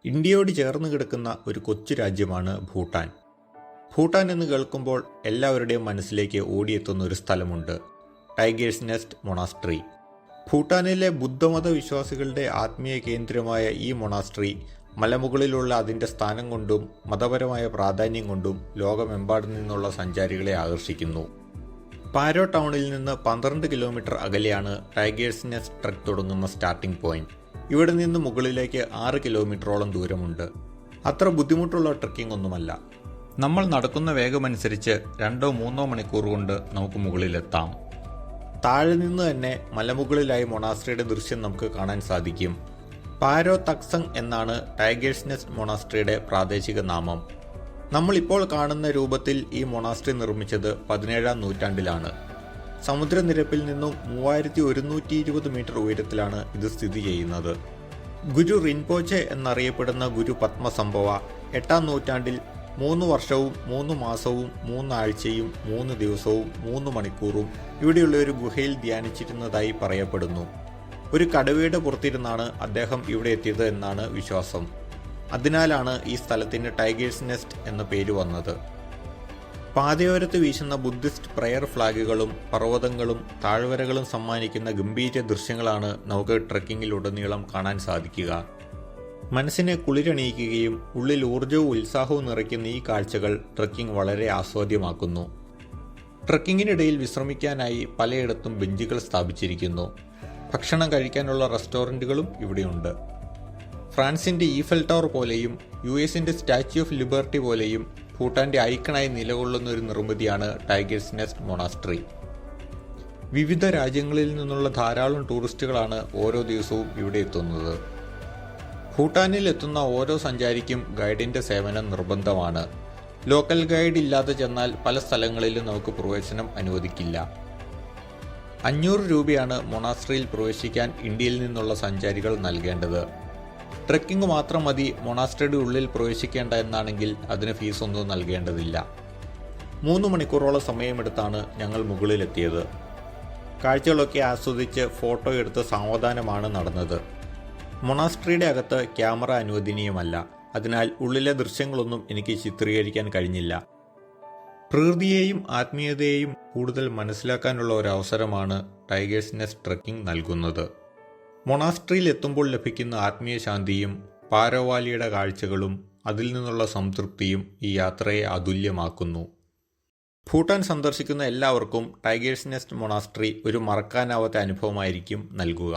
ഇന്ത്യയോട് ചേർന്ന് കിടക്കുന്ന ഒരു കൊച്ചു രാജ്യമാണ് ഭൂട്ടാൻ. ഭൂട്ടാൻ എന്ന് കേൾക്കുമ്പോൾ എല്ലാവരുടെയും മനസ്സിലേക്ക് ഓടിയെത്തുന്ന ഒരു സ്ഥലമുണ്ട്, ടൈഗേഴ്സ് നെസ്റ്റ് മൊണാസ്ട്രി. ഭൂട്ടാനിലെ ബുദ്ധമത വിശ്വാസികളുടെ ആത്മീയ കേന്ദ്രമായ ഈ മൊണാസ്ട്രി മലമുകളിലുള്ള അതിൻ്റെ സ്ഥാനം കൊണ്ടും മതപരമായ പ്രാധാന്യം കൊണ്ടും ലോകമെമ്പാടും നിന്നുള്ള സഞ്ചാരികളെ ആകർഷിക്കുന്നു. പാരോ ടൗണിൽ നിന്ന് 12 കിലോമീറ്റർ അകലെയാണ് ടൈഗേഴ്സ് നെസ്റ്റ് ട്രെക്ക് തുടങ്ങുന്ന സ്റ്റാർട്ടിംഗ് പോയിന്റ്. ഇവിടെ നിന്ന് മുകളിലേക്ക് 6 കിലോമീറ്ററോളം ദൂരമുണ്ട്. അത്ര ബുദ്ധിമുട്ടുള്ള ട്രെക്കിംഗ് ഒന്നുമല്ല. നമ്മൾ നടക്കുന്ന വേഗമനുസരിച്ച് 2-3 മണിക്കൂർ കൊണ്ട് നമുക്ക് മുകളിലെത്താം. താഴെ നിന്ന് തന്നെ മലമുകളിലായി മൊണാസ്ട്രിയുടെ ദൃശ്യം നമുക്ക് കാണാൻ സാധിക്കും. പാരോ തക്സങ് എന്നാണ് ടൈഗേഴ്സ് നെസ്റ്റ് മൊണാസ്ട്രിയുടെ പ്രാദേശിക നാമം. നമ്മളിപ്പോൾ കാണുന്ന രൂപത്തിൽ ഈ മൊണാസ്ട്രി നിർമ്മിച്ചത് 17-ാം നൂറ്റാണ്ടിലാണ്. സമുദ്രനിരപ്പിൽ നിന്നും 3120 മീറ്റർ ഉയരത്തിലാണ് ഇത് സ്ഥിതി ചെയ്യുന്നത്. ഗുരു റിൻപോച്ചെ എന്നറിയപ്പെടുന്ന ഗുരു പത്മസംഭവ 8-ാം നൂറ്റാണ്ടിൽ 3 വർഷവും 3 മാസവും 3 ആഴ്ചയും 3 ദിവസവും 3 മണിക്കൂറും ഇവിടെയുള്ള ഒരു ഗുഹയിൽ ധ്യാനിച്ചിരുന്നതായി പറയപ്പെടുന്നു. ഒരു കടുവയുടെ പുറത്തിരുന്നാണ് അദ്ദേഹം ഇവിടെ എത്തിയത് എന്നാണ് വിശ്വാസം. അതിനാലാണ് ഈ സ്ഥലത്തിന് ടൈഗേഴ്സ് നെസ്റ്റ് എന്ന പേര് വന്നത്. പാതയോരത്ത് വീശുന്ന ബുദ്ധിസ്റ്റ് പ്രയർ ഫ്ലാഗുകളും പർവ്വതങ്ങളും താഴ്വരകളും സമ്മാനിക്കുന്ന ഗംഭീര ദൃശ്യങ്ങളാണ് നമുക്ക് ട്രെക്കിങ്ങിലുടനീളം കാണാൻ സാധിക്കുക. മനസ്സിനെ കുളിരണിയിക്കുകയും ഉള്ളിൽ ഊർജ്ജവും ഉത്സാഹവും നിറയ്ക്കുന്ന ഈ കാഴ്ചകൾ ട്രെക്കിംഗ് വളരെ ആസ്വാദ്യമാക്കുന്നു. ട്രെക്കിങ്ങിനിടയിൽ വിശ്രമിക്കാനായി പലയിടത്തും ബെഞ്ചുകൾ സ്ഥാപിച്ചിരിക്കുന്നു. ഭക്ഷണം കഴിക്കാനുള്ള റെസ്റ്റോറൻറ്റുകളും ഇവിടെയുണ്ട്. ഫ്രാൻസിൻ്റെ ഈഫൽ ടവർ പോലെയും US-ന്റെ സ്റ്റാച്യു ഓഫ് ലിബർട്ടി പോലെയും ഭൂട്ടാന്റെ ഐക്കണായി നിലകൊള്ളുന്ന ഒരു നിർമ്മിതിയാണ് ടൈഗേഴ്സ് നെസ്റ്റ് മൊണാസ്ട്രി. വിവിധ രാജ്യങ്ങളിൽ നിന്നുള്ള ധാരാളം ടൂറിസ്റ്റുകളാണ് ഓരോ ദിവസവും ഇവിടെ എത്തുന്നത്. ഭൂട്ടാനിൽ എത്തുന്ന ഓരോ സഞ്ചാരിക്കും ഗൈഡിന്റെ സേവനം നിർബന്ധമാണ്. ലോക്കൽ ഗൈഡ് ഇല്ലാതെ ചെന്നാൽ പല സ്ഥലങ്ങളിലും നമുക്ക് പ്രവേശനം അനുവദിക്കില്ല. 500 രൂപയാണ് മൊണാസ്ട്രിയിൽ പ്രവേശിക്കാൻ ഇന്ത്യയിൽ നിന്നുള്ള സഞ്ചാരികൾ നൽകേണ്ടത്. ട്രെക്കിംഗ് മാത്രം മതി മൊണാസ്ട്രിയുടെ ഉള്ളിൽ പ്രവേശിക്കേണ്ട എന്നാണെങ്കിൽ അതിന് ഫീസ് ഒന്നും നൽകേണ്ടതില്ല. 3 മണിക്കൂറോളം സമയമെടുത്താണ് ഞങ്ങൾ മുകളിലെത്തിയത്. കാഴ്ചകളൊക്കെ ആസ്വദിച്ച് ഫോട്ടോ എടുത്ത് സാവധാനമാണ് നടന്നത്. മൊണാസ്ട്രിയുടെ അകത്ത് ക്യാമറ അനുവദനീയമല്ല. അതിനാൽ ഉള്ളിലെ ദൃശ്യങ്ങളൊന്നും എനിക്ക് ചിത്രീകരിക്കാൻ കഴിഞ്ഞില്ല. പ്രകൃതിയെയും ആത്മീയതയെയും കൂടുതൽ മനസ്സിലാക്കാനുള്ള ഒരു അവസരമാണ് ടൈഗേഴ്സ് നെസ്റ്റ് ട്രെക്കിംഗ് നൽകുന്നത്. മൊണാസ്ട്രിയിൽ എത്തുമ്പോൾ ലഭിക്കുന്ന ആത്മീയ ശാന്തിയും പാരോ വാലിയുടെ കാഴ്ചകളും അതിൽ നിന്നുള്ള സംതൃപ്തിയും ഈ യാത്രയെ അതുല്യമാക്കുന്നു. ഭൂട്ടാൻ സന്ദർശിക്കുന്ന എല്ലാവർക്കും ടൈഗേഴ്സ് നെസ്റ്റ് മൊണാസ്ട്രി ഒരു മറക്കാനാവാത്ത അനുഭവമായിരിക്കും നൽകുക.